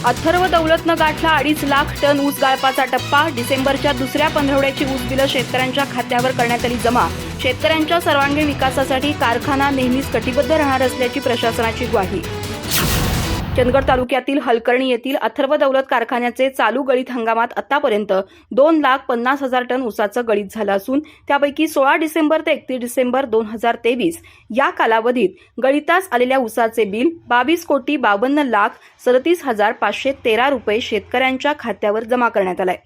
अथर्व दौलतनं गाठला 2.5 लाख टन ऊस गाळपाचा टप्पा। डिसेंबरच्या दुसऱ्या पंधरवड्याची ऊस बिलं शेतकऱ्यांच्या खात्यावर करण्यात आली जमा। शेतकऱ्यांच्या सर्वांगीण विकासासाठी कारखाना नेहमीच कटिबद्ध राहणार असल्याची प्रशासनाची ग्वाही। चंदगड तालुक्यातील हलकर्णी येथील अथर्व दौलत कारखान्याचे चालू गळीत हंगामात आतापर्यंत 2,50,000 टन ऊसाचं गळीत झालं असून त्यापैकी 16 डिसेंबर ते 31 डिसेंबर 2023 या कालावधीत गळीतास आलेल्या ऊसाचे बिल 22,52,37,513 रुपये शेतकऱ्यांच्या खात्यावर जमा करण्यात आलंय।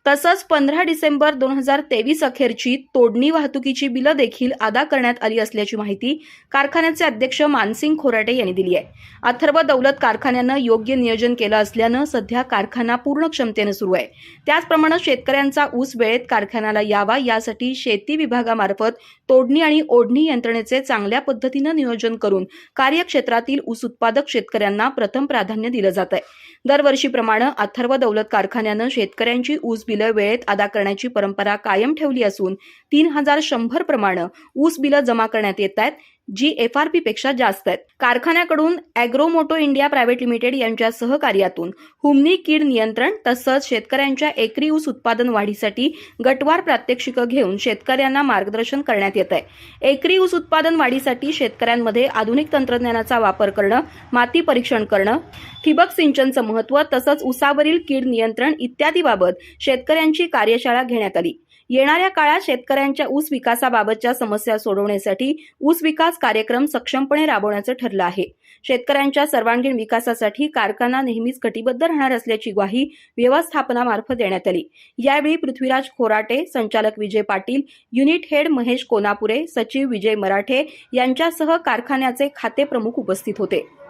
तसंच 15 डिसेंबर 2023 अखेरची तोडणी वाहतुकीची बिलं देखील अदा करण्यात आली असल्याची माहिती कारखान्याचे अध्यक्ष मानसिंग खोराटे यांनी दिली आहे। अथर्व दौलत कारखान्यानं योग्य नियोजन केलं असल्यानं सध्या कारखाना पूर्ण क्षमतेनं सुरू आहे। त्याचप्रमाणे शेतकऱ्यांचा ऊस वेळेत कारखान्याला यावा यासाठी शेती विभागामार्फत तोडणी आणि ओढणी यंत्रणेचे चांगल्या पद्धतीनं नियोजन करून कार्यक्षेत्रातील ऊस उत्पादक शेतकऱ्यांना प्रथम प्राधान्य दिलं जात आहे। दरवर्षीप्रमाणे अथर्व दौलत कारखान्यानं शेतकऱ्यांची ऊस बिलं वेळेत अदा करण्याची परंपरा कायम ठेवली असून 3,100 प्रमाणे ऊस बिलं जमा करण्यात येत आहेत, जी FRP पेक्षा जास्त आहेत। कारखान्याकडून ॲग्रोमोटो इंडिया प्रायव्हेट लिमिटेड यांच्या सहकार्यातून हुमनी कीड नियंत्रण तसंच शेतकऱ्यांच्या एकरी ऊस उत्पादन वाढीसाठी गटवार प्रात्यक्षिकं घेऊन शेतकऱ्यांना मार्गदर्शन करण्यात येत आहे। एकरी ऊस उत्पादन वाढीसाठी शेतकऱ्यांमध्ये आधुनिक तंत्रज्ञानाचा वापर करणं, माती परीक्षण करणं, ठिबक सिंचनचं महत्त्व तसंच ऊसावरील कीड नियंत्रण इत्यादीबाबत शेतकऱ्यांची कार्यशाळा घेण्यात आली। येणाऱ्या काळात शेतकऱ्यांच्या ऊस विकासाबाबतच्या समस्या सोडवण्यासाठी ऊस विकास कार्यक्रम सक्षमपणे राबवण्याचं ठरलं आहे। शेतकऱ्यांच्या सर्वांगीण विकासासाठी कारखाना नेहमीच कटिबद्ध राहणार असल्याची ग्वाही व्यवस्थापनामार्फत देण्यात आली। यावेळी पृथ्वीराज खोराटे, संचालक विजय पाटील, युनिट हेड महेश कोनापुरे, सचिव विजय मराठे यांच्यासह कारखान्याचे खाते प्रमुख उपस्थित होते।